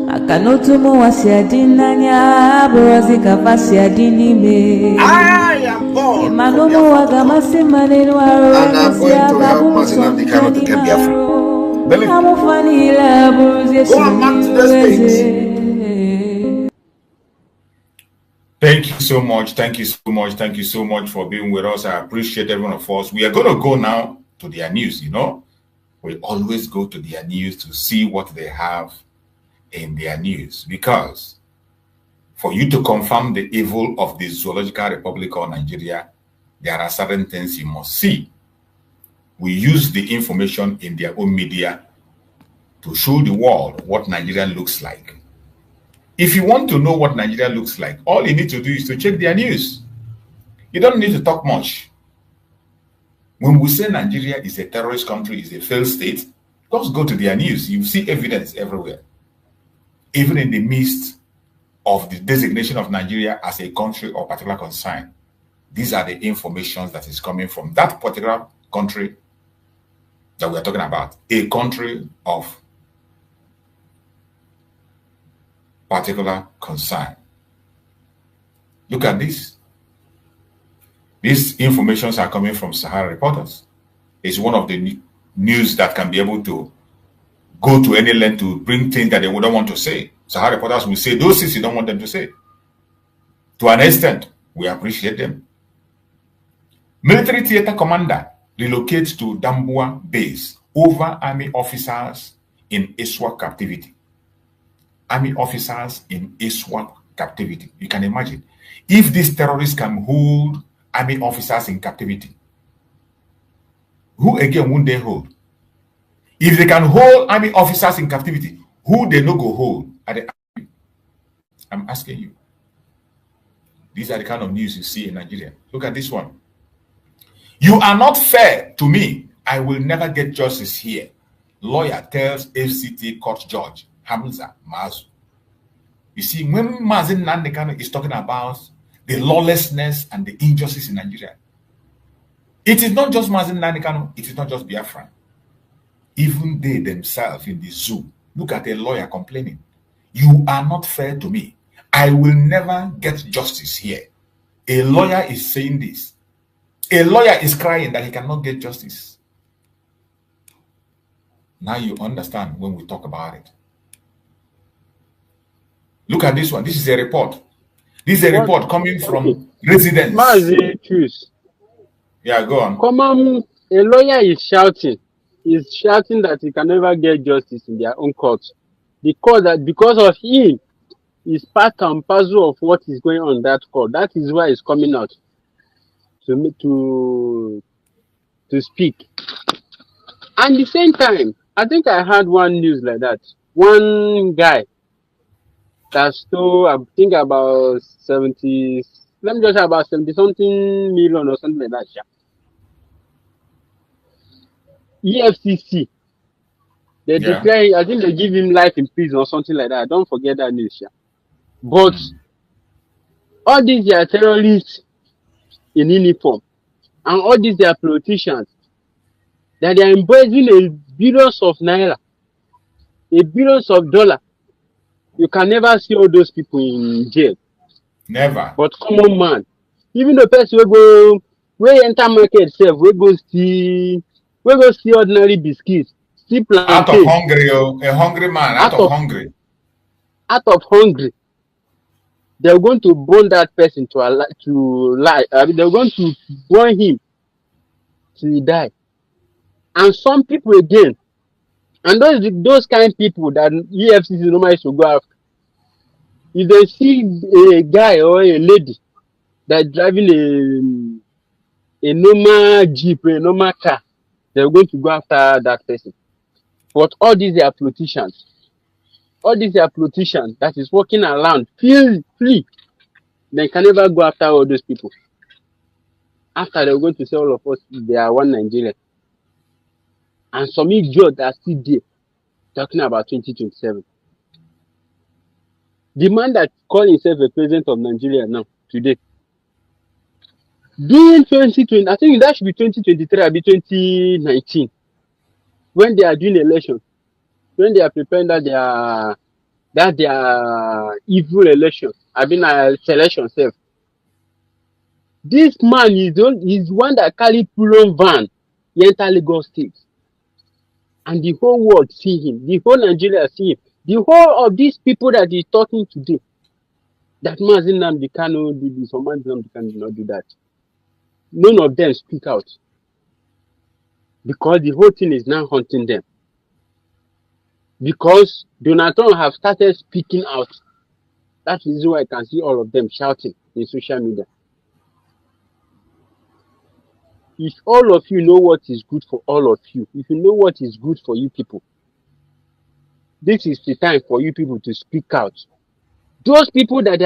Akanutumu wasiadinanya brozi kafasiadinime. I am born. Emanumu wagamasi manenu aro. And I'm going to help Martin the Kano to get Biafra. Believe me. Go and mark to the stage. Thank you so much. Thank you so much. Thank you so much for being with us. I appreciate every one of us. We are going to go now to their news, you know. We always go to their news to see what they have in their news, because for you to confirm the evil of the Zoological Republic or Nigeria, there are certain things you must see. We use the information in their own media to show the world what Nigeria looks like. If you want to know what Nigeria looks like, all you need to do is to check their news. You don't need to talk much. When we say Nigeria is a terrorist country, is a failed state, just go to their news. You see evidence everywhere. Even in the midst of the designation of Nigeria as a country or particular concern, these are the information that is coming from that particular country that we are talking about, a country of particular concern. Look at this. These informations are coming from Sahara Reporters. It's one of the news that can be able to go to any length to bring things that they wouldn't want to say. Sahara Reporters will say those things you don't want them to say. To an extent, we appreciate them. Military theater commander relocates to Damboa base over army officers in ISWAP captivity. Army officers in ISWAP captivity. You can imagine. If these terrorists can hold army officers in captivity, who again won't they hold? If they can hold army officers in captivity, who they no go hold at the army? I'm asking you. These are the kind of news you see in Nigeria. Look at this one. You are not fair to me. I will never get justice here. Lawyer tells FCT court judge Hamza Mazu. You see, when Mazin Nandekano is talking about the lawlessness and the injustice in Nigeria, It is not just Mazi Nnamdi Kanu, it is not just Biafra. Even they themselves in the zoo, look at a lawyer complaining. You are not fair to me. I will never get justice here. A lawyer is saying this. A lawyer is crying that he cannot get justice. Now you understand when we talk about it. Look at this one. This is a report. This is a report coming from residents. Mazi, choose. Yeah, go on. Come on, a lawyer is shouting. He's shouting that he can never get justice in their own court. Because of him, is part and parcel of what is going on in that court. That is why he's coming out to speak. And at the same time, I think I had one news like that. One guy that stole, I think about 70, let me just say about 70 something million or something like that. EFCC, they declare, I think they give him life in prison or something like that. Don't forget that news. But all these are terrorists in uniform, and all these are politicians that they are embezzling billions of naira, billions of dollars. You can never see all those people in jail. Never. But common man, even the person we enter market self, we go see ordinary biscuits, see plantain. Out of hungry, a hungry man, out of hungry. Out of hungry. They're going to burn that person to lie. They're going to burn him till he die. And some people again, and those kind of people that EFCC normally should go after, if they see a guy or a lady that driving a normal jeep, a normal car, they're going to go after that person. But all these are politicians. All these are politicians that is walking around free. They can never go after all those people. After they're going to say all of us, they are one Nigeria. And some idiots are still there talking about 2027. The man that called himself a president of Nigeria now, today, during 2020, I think that should be 2023 or be 2019, when they are doing election, when they are preparing that they are evil election, selection self. This man is one that carried pull-on van, enter Lagos State. And the whole world see him, the whole Nigeria see him, the whole of these people that he's talking today. That Mazi Nnamdi Kanu did this, or Mazi Nnamdi Kanu did not do that. None of them speak out. Because the whole thing is now haunting them. Because Donald Trump have started speaking out. That is why I can see all of them shouting in social media. If all of you know what is good for all of you, if you know what is good for you people, this is the time for you people to speak out. Those people that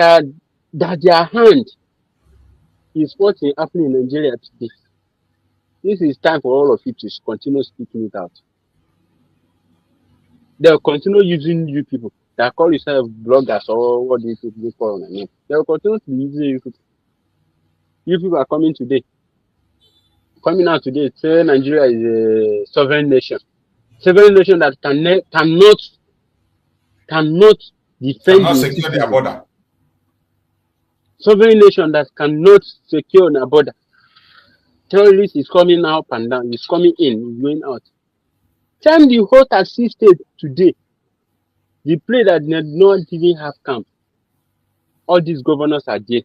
their hand is what is happening in Nigeria today. This is time for all of you to continue speaking it out. They'll continue using you people that call yourself bloggers or what these people call on their name. They'll continue to be using you people. You people are coming out today, say Nigeria is a sovereign nation. Sovereign nation that cannot defend secure their border. Sovereign nation that cannot secure their border. Terrorist is coming up and down. He's coming in, he's going out. Tell the whole taxi state today, the place that did not even have camp. All these governors are there.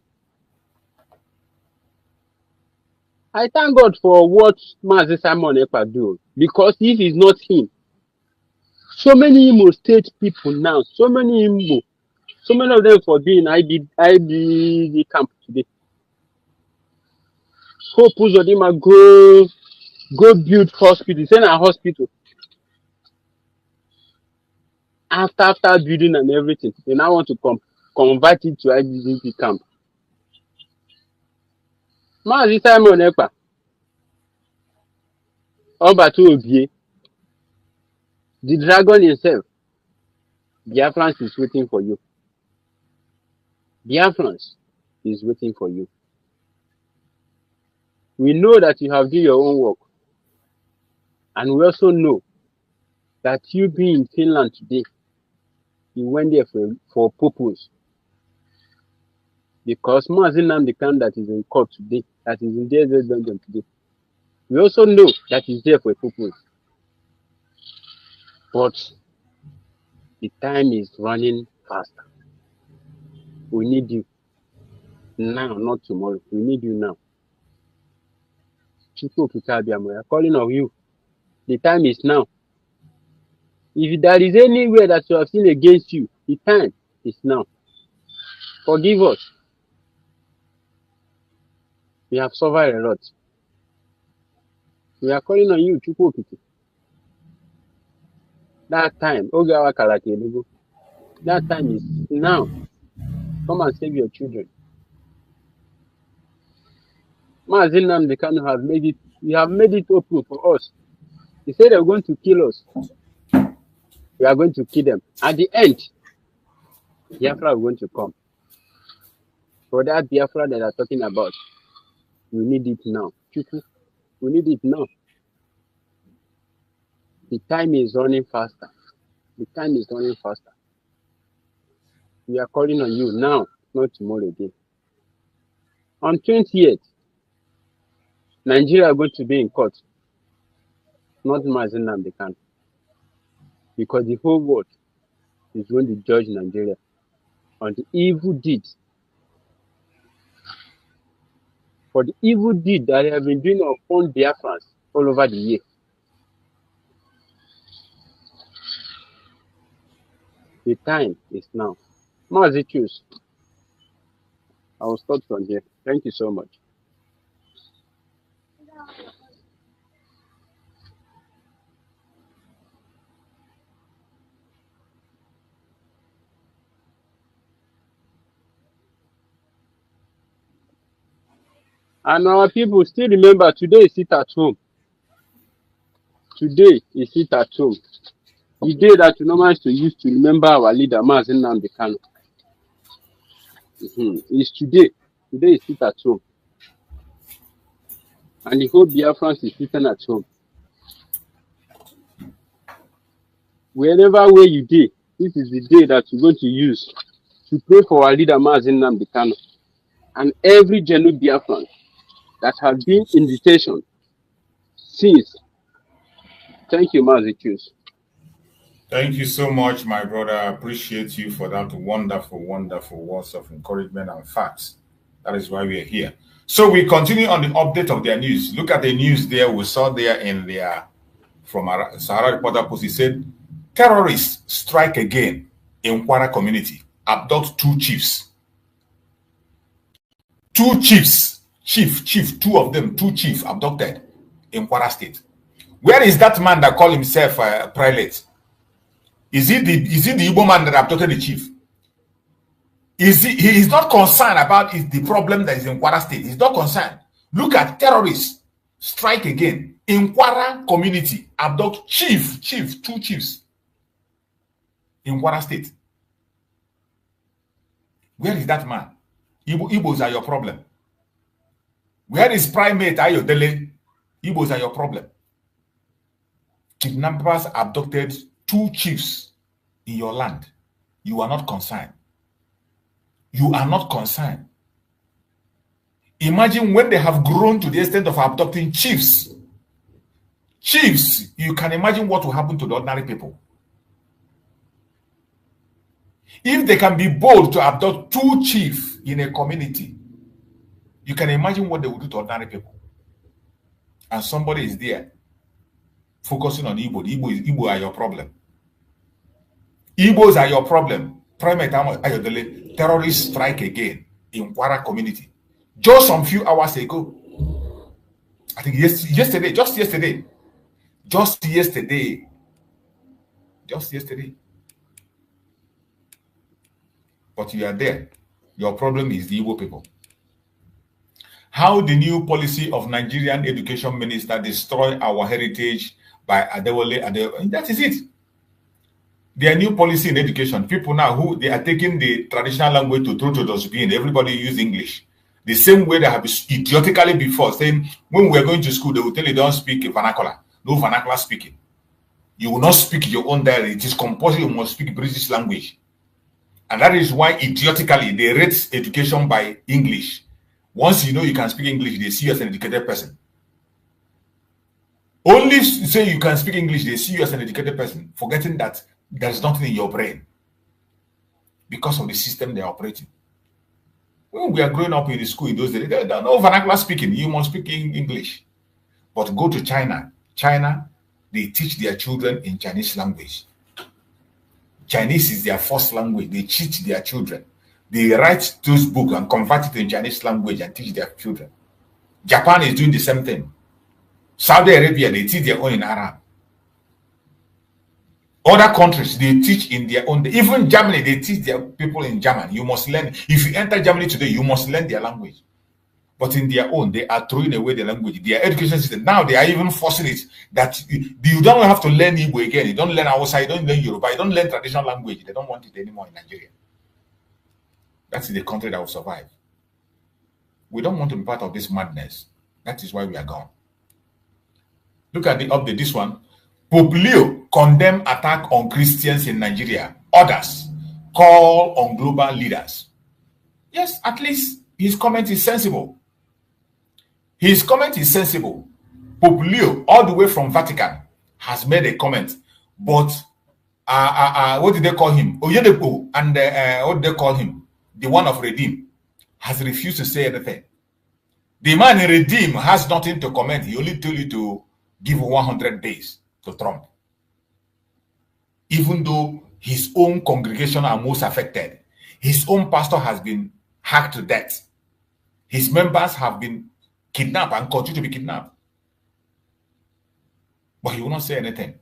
I thank God for what Mazi Simon Ekpa do, because if it's not him, so many Imo state people now, so many of them for being IBD camp today. Hope Uzodima go build hospital, send a hospital. After building and everything, they now want to convert it to IBD camp. Mazi Simon Ekpa, Obatu Obie, the dragon himself, Biafrans is waiting for you. Biafrans is waiting for you. We know that you have done your own work. And we also know that you being in Finland today, you went there for a purpose. Because Mazi Nnamdi Kanu that is in court today, that is in jail today, we also know that he's there for a purpose. But the time is running faster. We need you now, not tomorrow. We need you now. People are calling on you. The time is now. If there is anywhere that you have seen against you, the time is now. Forgive us. We have suffered a lot. We are calling on you, Chukwokiti. That time, Ogawa Kalakelugu. That time is now. Come and save your children. Mazi Nnamdi Kanu have made it. We have made it open for us. They said they're going to kill us. We are going to kill them. At the end, Biafra is going to come. For that Biafra that they are talking about, we need it now. We need it now. The time is running faster. The time is running faster. We are calling on you now, not tomorrow again. On 28th, Nigeria is going to be in court, not Mazi Nnamdi Kanu, because the whole world is going to judge Nigeria on the evil deeds. For the evil deed that they have been doing upon Biafrans all over the year. The time is now. Mazi choose. I will start from here. Thank you so much. And our people still remember today is sit at home. Today is sit at home. The day that we normally used to remember our leader, Mazi Nnamdi Kanu. It's today. Today is sit at home. And the whole Biafrans is sitting at home. Wherever where you did, this is the day that you're going to use to pray for our leader, Mazi Nnamdi Kanu. And every genuine Biafran that has been invitation since. Thank you, Mazi Choose. Thank you so much, my brother. I appreciate you for that wonderful, wonderful words of encouragement and facts. That is why we are here. So we continue on the update of their news. Look at the news there. We saw there in their, from Sahara Reporter Post, he said, terrorists strike again in Kwara community, abduct 2 chiefs. 2 chiefs, two of them, 2 chiefs abducted in Kwara State. Where is that man that called himself prelate? Is it the Igbo man that abducted the chief? He is not concerned about the problem that is in Kwara State. He's not concerned. Look at terrorists strike again in Kwara community, abduct 2 chiefs in Kwara State. Where is that man? Igbos are your problem. Where is Primate Ayodele? Igbos are your problem. Kidnappers abducted 2 chiefs in your land. You are not concerned. You are not concerned. Imagine when they have grown to the extent of abducting chiefs. Chiefs, you can imagine what will happen to the ordinary people. If they can be bold to abduct 2 chiefs in a community, you can imagine what they will do to ordinary people. And somebody is there focusing on Igbo. Igbo are your problem. Igbos are your problem. Primate Ayodele, terrorists strike again in Kwara community. Just some few hours ago. I think just yesterday. But you are there. Your problem is the Igbo people. How the new policy of Nigerian education minister destroy our heritage by Adewale. That is it. Their new policy in education. People now who they are taking the traditional language to throw to dustbin. Everybody use English. The same way they have idiotically before saying, when we are going to school, they will tell you don't speak vernacular. No vernacular speaking. You will not speak your own dialect. It is compulsory. You must speak British language. And that is why idiotically they rate education by English. Once you know you can speak English, they see you as an educated person. Only say you can speak English, they see you as an educated person, forgetting that there's nothing in your brain because of the system they're operating. When we are growing up in the school in those days, there's no vernacular speaking. You must speak English. But go to China. China, they teach their children in Chinese language. Chinese is their first language. They teach their children. They write those books and convert it in Chinese language and teach their children. Japan is doing the same thing. Saudi Arabia, they teach their own in Arab. Other countries, they teach in their own. Even Germany, they teach their people in German. You must learn. If you enter Germany today, you must learn their language. But in their own, they are throwing away the language. Their education system, now they are even forcing it that you don't have to learn Igbo again. You don't learn Hausa, you don't learn Yoruba, you don't learn traditional language. They don't want it anymore in Nigeria. That's the country that will survive. We don't want to be part of this madness. That is why we are gone. Look at the update, this one. Pope Leo condemn attack on Christians in Nigeria. Others call on global leaders. Yes, at least his comment is sensible. His comment is sensible. Pope Leo, all the way from Vatican, has made a comment. But what did they call him? Oyedepo and what did they call him? The one of Redeem has refused to say anything. The man in Redeem has nothing to comment. He only told you to give 100 days to Trump. Even though his own congregation are most affected. His own pastor has been hacked to death. His members have been kidnapped and continue to be kidnapped. But he will not say anything.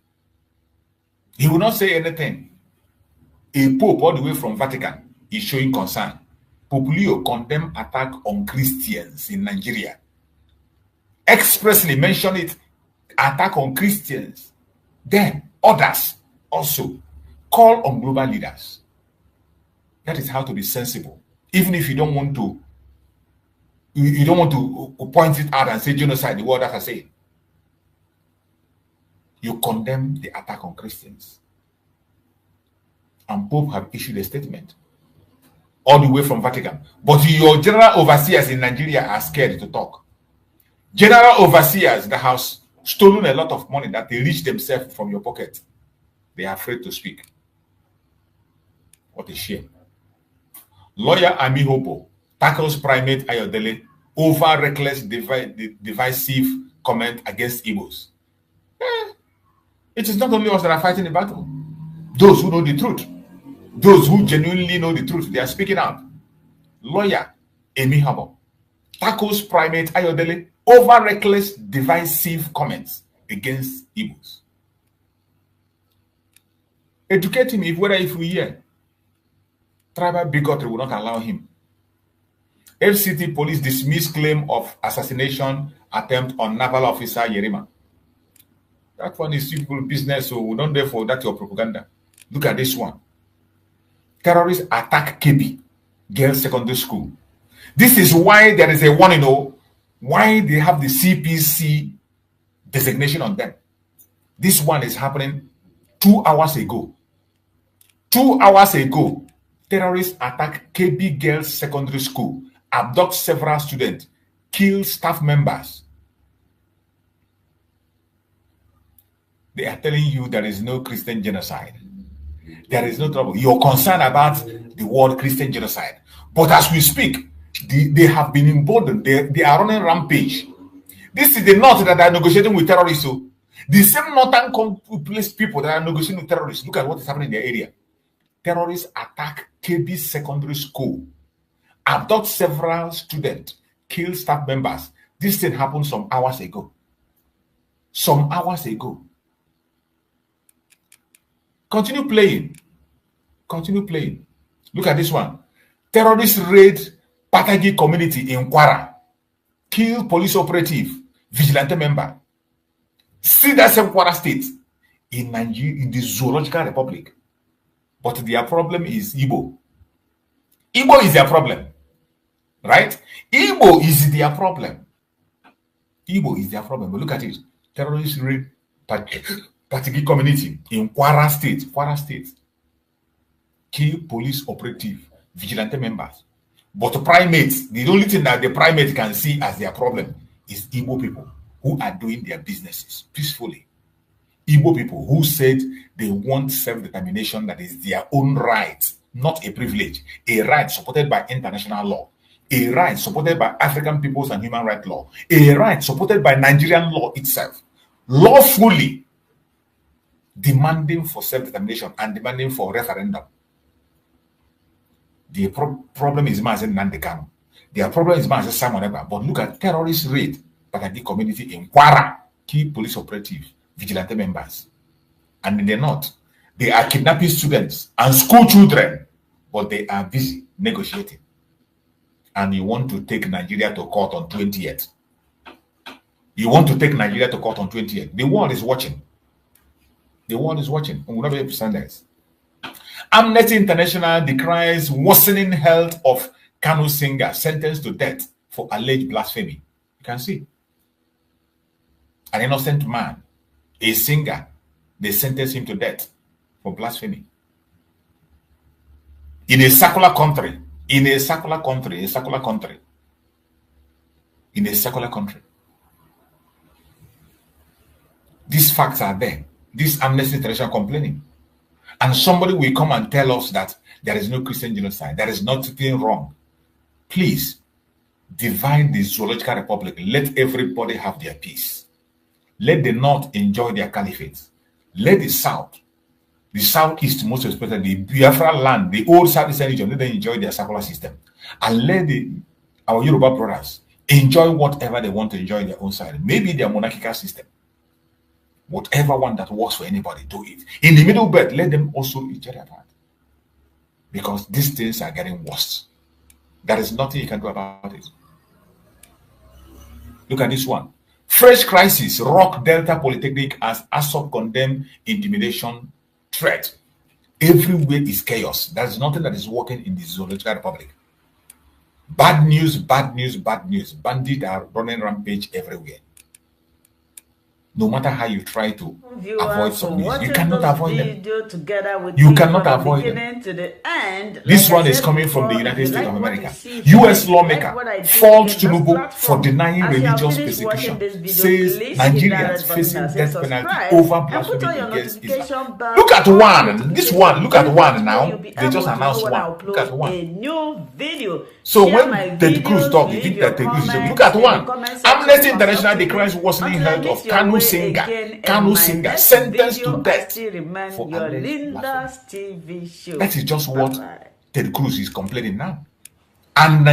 He will not say anything. A pope all the way from Vatican is showing concern. Pope Leo condemn attack on Christians in Nigeria. Expressly mention it, attack on Christians. Then others also call on global leaders. That is how to be sensible. Even if you don't want to, point it out and say genocide, the word that I say. You condemn the attack on Christians. And Pope have issued a statement all the way from Vatican. But your general overseers in Nigeria are scared to talk. General overseers that have stolen a lot of money that they reach themselves from your pocket, they are afraid to speak. What a shame. Lawyer Ami Hopo tackles Primate Ayodele over reckless divisive comment against Igbos. It is not only us that are fighting the battle. Those who know the truth, those who genuinely know the truth, they are speaking out. Lawyer Ami Hopo tackles Primate Ayodele over reckless divisive comments against Igbos. Educate him whether if we hear. Tribal bigotry will not allow him. FCT police dismiss claim of assassination attempt on naval officer Yerima. That one is simple business, so we don't therefore that your propaganda. Look at this one. Terrorists attack KB, Girls Secondary School. This is why there is a warning, why they have the CPC designation on them. This one is happening 2 hours ago. 2 hours ago. Terrorists attack KB Girls Secondary School, abduct several students, kill staff members. They are telling you there is no Christian genocide. There is no trouble. You're concerned about the word Christian genocide. But as we speak, they have been emboldened. They are running rampage. This is the North that are negotiating with terrorists. So the same northern place people that are negotiating with terrorists, look at what is happening in their area. Terrorists attack KB Secondary School, abduct several students, kill staff members. This thing happened some hours ago. Some hours ago. Continue playing. Continue playing. Look at this one. Terrorists raid Patagi community in Kwara. Kill police operative, vigilante member. See that same Kwara state in Nigeria, in the Zoological Republic. But their problem is Igbo. Igbo is their problem. right? Igbo is their problem. Igbo is their problem. But look at it. Terrorist raid Patigi community in Kwara State. Kill police operative, vigilante members. But primates, the only thing that the primate can see as their problem is Igbo people who are doing their businesses peacefully. Igbo people who said they want self-determination that is their own right, not a privilege, a right supported by international law, a right supported by African peoples and human rights law, a right supported by Nigerian law itself, lawfully demanding for self-determination and demanding for referendum. The problem is Mazen Nandekano. Their problem is Mazen Simon Eba. But look at terrorist raid by the community in Kwara, key police operatives, vigilante members. And in the north, they are kidnapping students and school children, but they are busy negotiating. And you want to take Nigeria to court on 20th. You want to take Nigeria to court on 20th. The world is watching. The world is watching. And we'll not be able to stand this. Amnesty International decries worsening health of Kanu singer sentenced to death for alleged blasphemy. You can see. An innocent man, a singer, they sentenced him to death for blasphemy. In a secular country, These facts are there. This Amnesty International complaining. And somebody will come and tell us that there is no Christian genocide. There is nothing wrong. Please, divide the Zoological Republic. Let everybody have their peace. Let the North enjoy their caliphate. Let the Southeast most especially, the Biafra land, the old Southeastern region, let them enjoy their secular system. And let our Yoruba brothers enjoy whatever they want to enjoy in their own side. Maybe their monarchical system. Whatever one that works for anybody, do it. In the middle belt, let them also each other apart. Because these things are getting worse. There is nothing you can do about it. Look at this one. Fresh crisis, rock Delta Polytechnic as ASOP condemn intimidation threat. Everywhere is chaos. There's nothing that is working in the Zoological Republic. Bad news, bad news, bad news. Bandits are running rampage everywhere. No matter how you try to avoid some news, you cannot avoid them. You cannot avoid them. This one is coming from the United States of America. U.S. lawmaker fault Tinubu for denying religious persecution. Says Nigerians facing death penalty over blasphemy against Islam. Look at one. This one. Look at one now. They just announced one. Look at one. So when Ted Cruz talk, you think that Ted Cruz is saying, look at one. Amnesty International declares worsening health of Kanu singer sentenced to death for alleged. That is just what Ted Cruz is complaining now. And